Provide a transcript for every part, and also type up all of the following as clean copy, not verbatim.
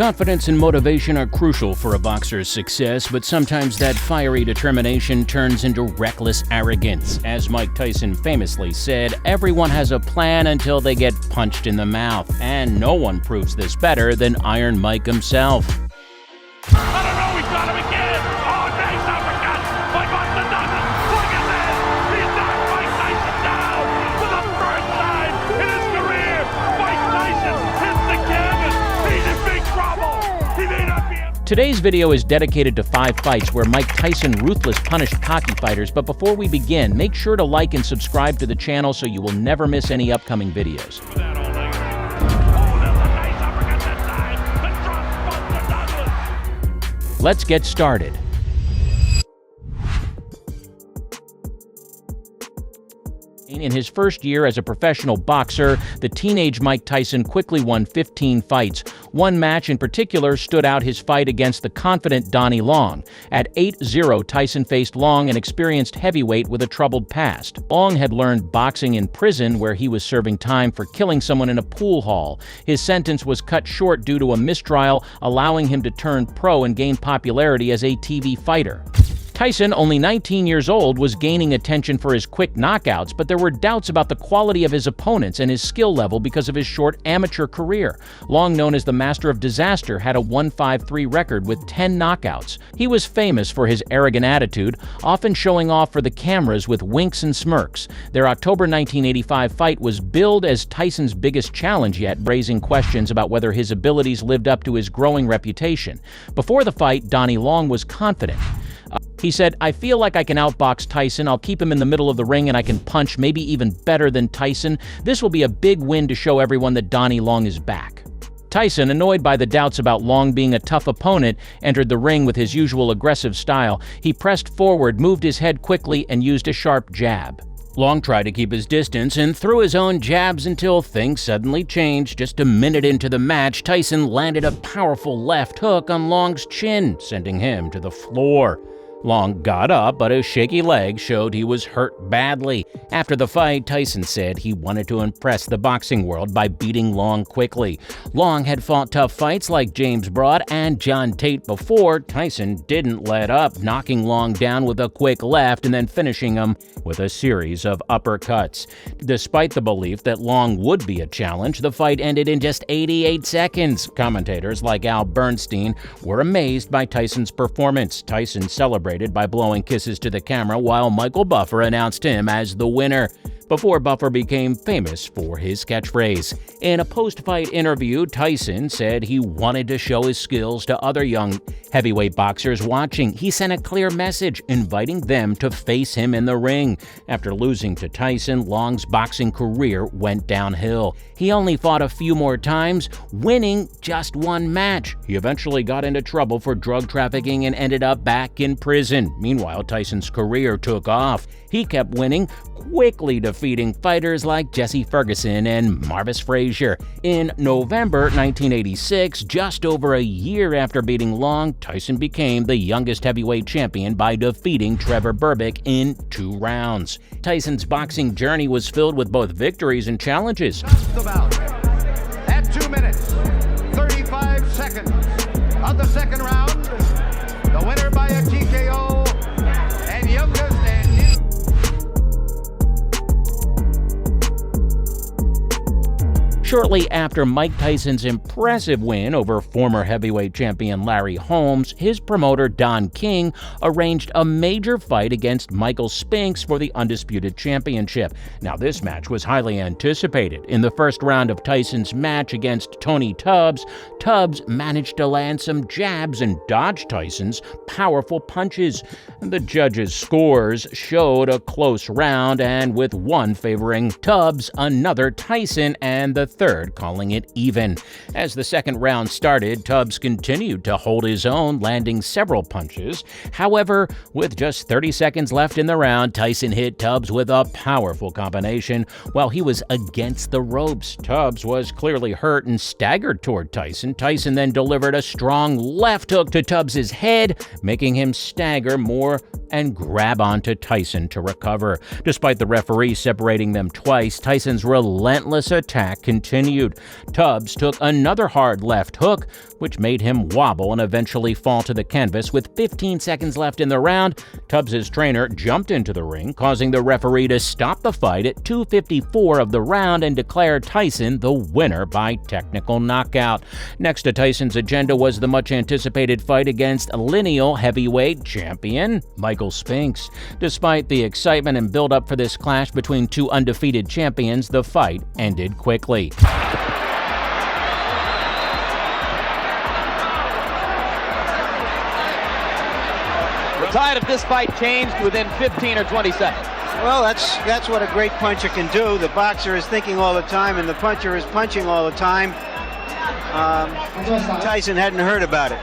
Confidence and motivation are crucial for a boxer's success, but sometimes that fiery determination turns into reckless arrogance. As Mike Tyson famously said, everyone has a plan until they get punched in the mouth, and no one proves this better than Iron Mike himself. I don't know, he's got him again! Oh, nice uppercut! Mike wants to knock him! Look at this! He's knocked Mike Tyson down! For the first time in his career, Mike Tyson hits the canvas! He's in big trouble! He may not be able... Today's video is dedicated to 5 fights where Mike Tyson Ruthless punished cocky fighters, but before we begin, make sure to like and subscribe to the channel so you will never miss any upcoming videos. Let's get started. In his first year as a professional boxer, the teenage Mike Tyson quickly won 15 fights. One match in particular stood out: his fight against the confident Donnie Long. At 8-0, Tyson faced Long, an experienced heavyweight with a troubled past. Long had learned boxing in prison, where he was serving time for killing someone in a pool hall. His sentence was cut short due to a mistrial, allowing him to turn pro and gain popularity as a TV fighter. Tyson, only 19 years old, was gaining attention for his quick knockouts, but there were doubts about the quality of his opponents and his skill level because of his short amateur career. Long known as the Master of Disaster, had a 1-5-3 record with 10 knockouts. He was famous for his arrogant attitude, often showing off for the cameras with winks and smirks. Their October 1985 fight was billed as Tyson's biggest challenge yet, raising questions about whether his abilities lived up to his growing reputation. Before the fight, Donnie Long was confident. He said, "I feel like I can outbox Tyson. I'll keep him in the middle of the ring and I can punch, maybe even better than Tyson. This will be a big win to show everyone that Donnie Long is back." Tyson, annoyed by the doubts about Long being a tough opponent, entered the ring with his usual aggressive style. He pressed forward, moved his head quickly, and used a sharp jab. Long tried to keep his distance and threw his own jabs until things suddenly changed. Just a minute into the match, Tyson landed a powerful left hook on Long's chin, sending him to the floor. Long got up, but his shaky leg showed he was hurt badly. After the fight, Tyson said he wanted to impress the boxing world by beating Long quickly. Long had fought tough fights like James Broad and John Tate before. Tyson didn't let up, knocking Long down with a quick left and then finishing him with a series of uppercuts. Despite the belief that Long would be a challenge, the fight ended in just 88 seconds. Commentators like Al Bernstein were amazed by Tyson's performance. Tyson celebrated by blowing kisses to the camera while Michael Buffer announced him as the winner, before Buffer became famous for his catchphrase. In a post-fight interview, Tyson said he wanted to show his skills to other young heavyweight boxers watching. He sent a clear message, inviting them to face him in the ring. After losing to Tyson, Long's boxing career went downhill. He only fought a few more times, winning just one match. He eventually got into trouble for drug trafficking and ended up back in prison. Meanwhile, Tyson's career took off. He kept winning, quickly defeating fighters like Jesse Ferguson and Marvis Frazier. In November 1986, just over a year after beating Long, Tyson became the youngest heavyweight champion by defeating Trevor Berbick in 2 rounds. Tyson's boxing journey was filled with both victories and challenges. Just about at 2 minutes, 35 seconds of the second round, the winner by a TKO and youngest and Shortly after Mike Tyson's impressive win over former heavyweight champion Larry Holmes, his promoter Don King arranged a major fight against Michael Spinks for the undisputed championship. Now, this match was highly anticipated. In the first round of Tyson's match against Tony Tubbs, Tubbs managed to land some jabs and dodge Tyson's powerful punches. The judges' scores showed a close round, and with one favoring Tubbs, another Tyson, and the third calling it even. As the second round started, Tubbs continued to hold his own, landing several punches. However, with just 30 seconds left in the round, Tyson hit Tubbs with a powerful combination while he was against the ropes. Tubbs was clearly hurt and staggered toward Tyson. Tyson then delivered a strong left hook to Tubbs' head, making him stagger more and grab onto Tyson to recover. Despite the referee separating them twice, Tyson's relentless attack continued. continued. Tubbs took another hard left hook, which made him wobble and eventually fall to the canvas. With 15 seconds left in the round, Tubbs' trainer jumped into the ring, causing the referee to stop the fight at 2:54 of the round and declare Tyson the winner by technical knockout. Next to Tyson's agenda was the much-anticipated fight against lineal heavyweight champion Michael Spinks. Despite the excitement and build-up for this clash between two undefeated champions, the fight ended quickly. The tide of this fight changed within 15 or 20 seconds. Well, that's what a great puncher can do. The boxer is thinking all the time, and the puncher is punching all the time. Tyson hadn't heard about it.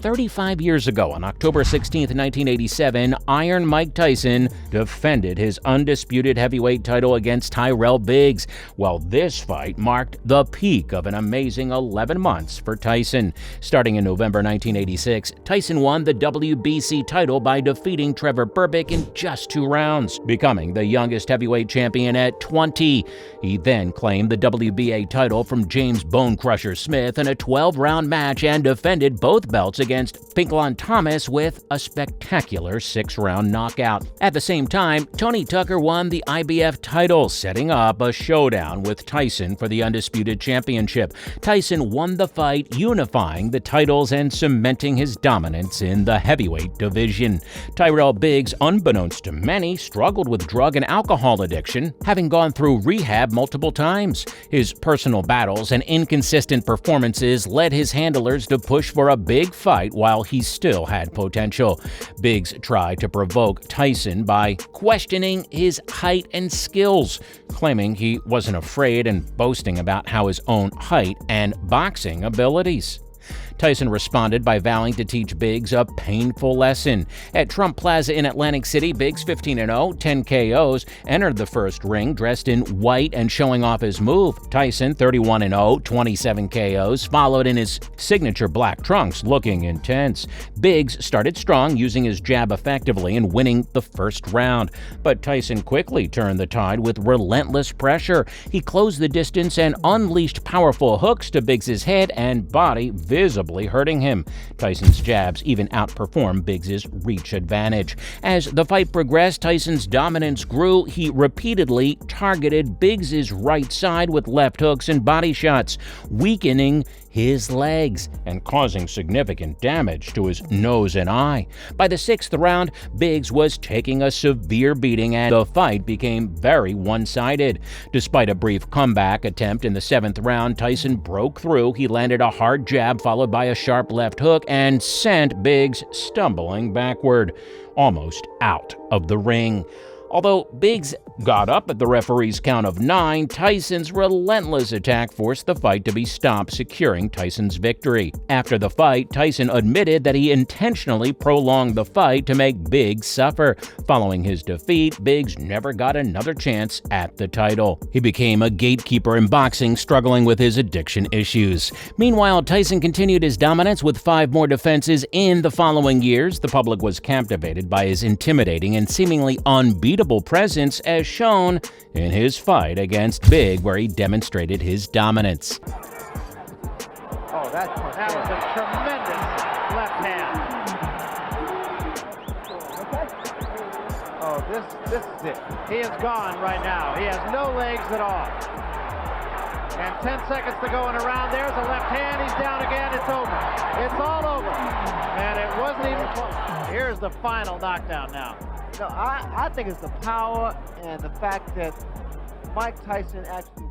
"35 years ago, on October 16, 1987, Iron Mike Tyson defended his undisputed heavyweight title against Tyrell Biggs. Well, this fight marked the peak of an amazing 11 months for Tyson. Starting in November 1986, Tyson won the WBC title by defeating Trevor Berbick in just 2 rounds, becoming the youngest heavyweight champion at 20. He then claimed the WBA title from James Bone Crusher Smith in a 12-round match and defended both belts against Pinklon Thomas with a spectacular 6-round knockout. At the same time, Tony Tucker won the IBF title, setting up a showdown with Tyson for the undisputed championship. Tyson won the fight, unifying the titles and cementing his dominance in the heavyweight division. Tyrell Biggs, unbeknownst to many, struggled with drug and alcohol addiction, having gone through rehab multiple times. His personal battles and inconsistent performances led his handlers to push for a big fight while he still had potential. Biggs tried to provoke Tyson by questioning his height and skills, claiming he wasn't afraid and boasting about his own height and boxing abilities. Tyson responded by vowing to teach Biggs a painful lesson. At Trump Plaza in Atlantic City, Biggs, 15-0, 10 KOs, entered the first ring dressed in white and showing off his move. Tyson, 31-0, 27 KOs, followed in his signature black trunks, looking intense. Biggs started strong, using his jab effectively and winning the first round. But Tyson quickly turned the tide with relentless pressure. He closed the distance and unleashed powerful hooks to Biggs' head and body, visibly hurting him. Tyson's jabs even outperformed Biggs' reach advantage. As the fight progressed, Tyson's dominance grew. He repeatedly targeted Biggs' right side with left hooks and body shots, weakening his legs and causing significant damage to his nose and eye. By the 6th round, Biggs was taking a severe beating and the fight became very one-sided. Despite a brief comeback attempt in the 7th round, Tyson broke through. He landed a hard jab followed by a sharp left hook and sent Biggs stumbling backward, almost out of the ring. Although Biggs got up at the referee's count of 9, Tyson's relentless attack forced the fight to be stopped, securing Tyson's victory. After the fight, Tyson admitted that he intentionally prolonged the fight to make Biggs suffer. Following his defeat, Biggs never got another chance at the title. He became a gatekeeper in boxing, struggling with his addiction issues. Meanwhile, Tyson continued his dominance with 5 more defenses in the following years. The public was captivated by his intimidating and seemingly unbeatable presence, as shown in his fight against Big, where he demonstrated his dominance. Oh, that was a tremendous left hand. Oh, this is it. He is gone right now. He has no legs at all. And 10 seconds to go in a round. There's a left hand. He's down again. It's over. It's all over. And it wasn't even close. Here's the final knockdown now. No, I think it's the power and the fact that Mike Tyson actually...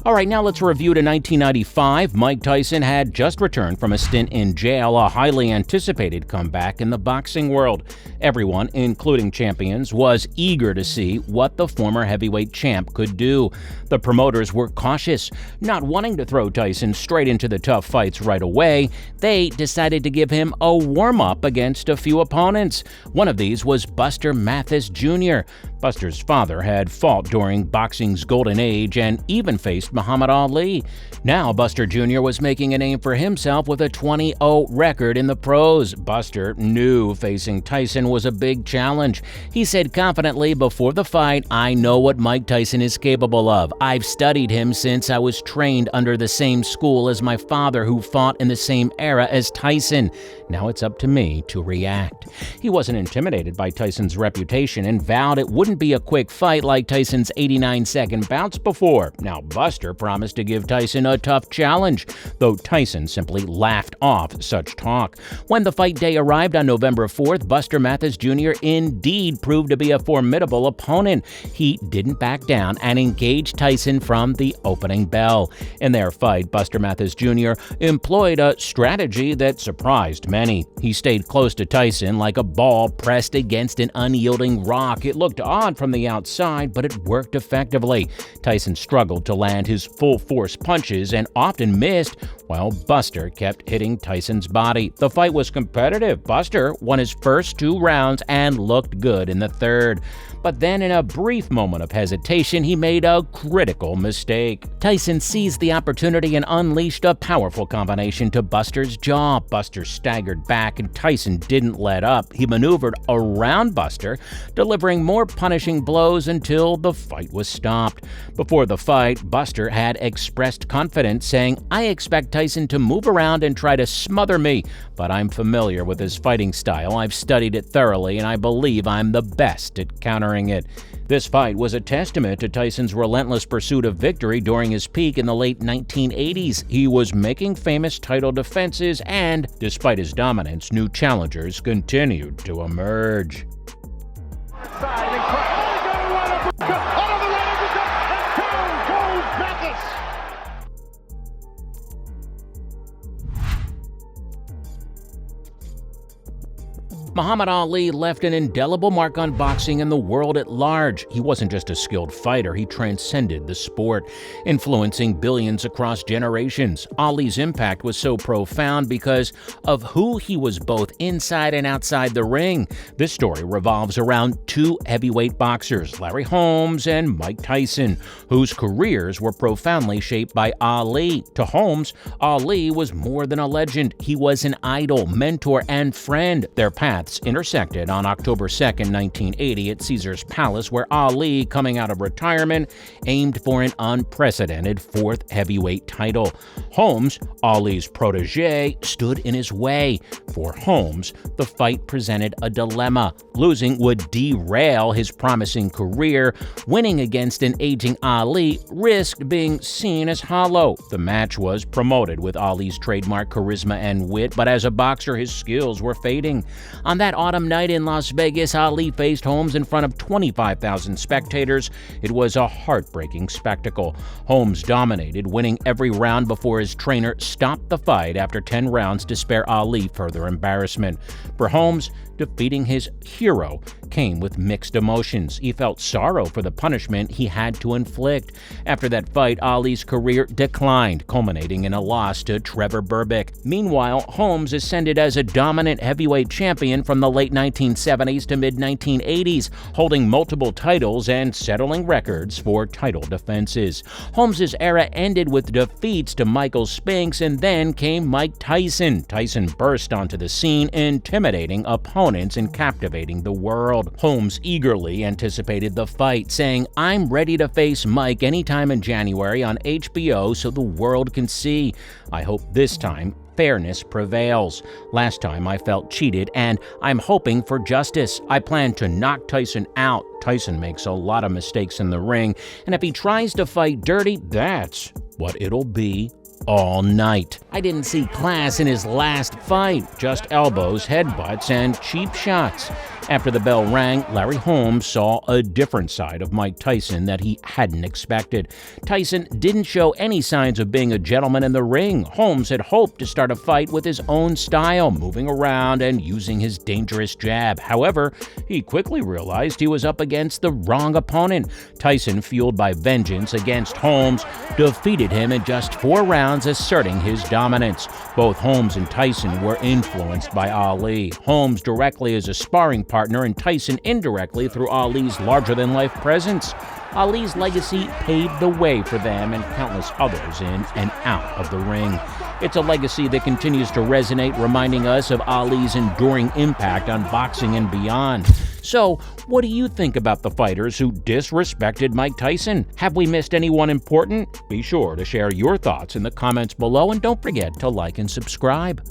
All right, now let's review to 1995. Mike Tyson had just returned from a stint in jail, a highly anticipated comeback in the boxing world. Everyone, including champions, was eager to see what the former heavyweight champ could do. The promoters were cautious, not wanting to throw Tyson straight into the tough fights right away. They decided to give him a warm-up against a few opponents. One of these was Buster Mathis Jr. Buster's father had fought during boxing's golden age and even faced Muhammad Ali. Now Buster Jr. was making a name for himself with a 20-0 record in the pros. Buster knew facing Tyson was a big challenge. He said confidently before the fight, "I know what Mike Tyson is capable of. I've studied him since I was trained under the same school as my father, who fought in the same era as Tyson. Now it's up to me to react." He wasn't intimidated by Tyson's reputation and vowed it wouldn't be a quick fight like Tyson's 89-second bounce before. Now Buster promised to give Tyson a tough challenge, though Tyson simply laughed off such talk. When the fight day arrived on November 4th, Buster Mathis Jr. indeed proved to be a formidable opponent. He didn't back down and engaged Tyson from the opening bell. In their fight, Buster Mathis Jr. employed a strategy that surprised many. He stayed close to Tyson like a ball pressed against an unyielding rock. It looked odd from the outside, but it worked effectively. Tyson struggled to land his full-force punches and often missed, while Buster kept hitting Tyson's body. The fight was competitive. Buster won his first 2 rounds and looked good in the third. But then, in a brief moment of hesitation, he made a critical mistake. Tyson seized the opportunity and unleashed a powerful combination to Buster's jaw. Buster staggered back, and Tyson didn't let up. He maneuvered around Buster, delivering more punishing blows until the fight was stopped. Before the fight, Buster had expressed confidence, saying, "I expect Tyson to move around and try to smother me, but I'm familiar with his fighting style. I've studied it thoroughly, and I believe I'm the best at countering it." This fight was a testament to Tyson's relentless pursuit of victory during his peak in the late 1980s. He was making famous title defenses, and despite his dominance, new challengers continued to emerge. Muhammad Ali left an indelible mark on boxing and the world at large. He wasn't just a skilled fighter, he transcended the sport, influencing billions across generations. Ali's impact was so profound because of who he was both inside and outside the ring. This story revolves around 2 heavyweight boxers, Larry Holmes and Mike Tyson, whose careers were profoundly shaped by Ali. To Holmes, Ali was more than a legend. He was an idol, mentor, and friend. Their paths intersected on October 2nd, 1980 at Caesar's Palace, where Ali, coming out of retirement, aimed for an unprecedented 4th heavyweight title. Holmes, Ali's protege, stood in his way. For Holmes, the fight presented a dilemma. Losing would derail his promising career. Winning against an aging Ali risked being seen as hollow. The match was promoted with Ali's trademark charisma and wit, but as a boxer, his skills were fading. On that autumn night in Las Vegas, Ali faced Holmes in front of 25,000 spectators. It was a heartbreaking spectacle. Holmes dominated, winning every round before his trainer stopped the fight after 10 rounds to spare Ali further embarrassment. For Holmes, defeating his hero came with mixed emotions. He felt sorrow for the punishment he had to inflict. After that fight, Ali's career declined, culminating in a loss to Trevor Berbick. Meanwhile, Holmes ascended as a dominant heavyweight champion from the late 1970s to mid-1980s, holding multiple titles and settling records for title defenses. Holmes' era ended with defeats to Michael Spinks, and then came Mike Tyson. Tyson burst onto the scene, intimidating opponents and captivating the world. Holmes eagerly anticipated the fight, saying, "I'm ready to face Mike anytime in January on HBO so the world can see. I hope this time fairness prevails. Last time I felt cheated, and I'm hoping for justice. I plan to knock Tyson out. Tyson makes a lot of mistakes in the ring, and if he tries to fight dirty, that's what it'll be all night." I didn't see class in his last fight, just elbows, headbutts, and cheap shots. After the bell rang, Larry Holmes saw a different side of Mike Tyson that he hadn't expected. Tyson didn't show any signs of being a gentleman in the ring. Holmes had hoped to start a fight with his own style, moving around and using his dangerous jab. However, he quickly realized he was up against the wrong opponent. Tyson, fueled by vengeance against Holmes, defeated him in just 4 rounds, asserting his dominance. Both Holmes and Tyson were influenced by Ali. Holmes directly as a sparring partner, and Tyson indirectly through Ali's larger-than-life presence. Ali's legacy paved the way for them and countless others in and out of the ring. It's a legacy that continues to resonate, reminding us of Ali's enduring impact on boxing and beyond. So, what do you think about the fighters who disrespected Mike Tyson? Have we missed anyone important? Be sure to share your thoughts in the comments below, and don't forget to like and subscribe.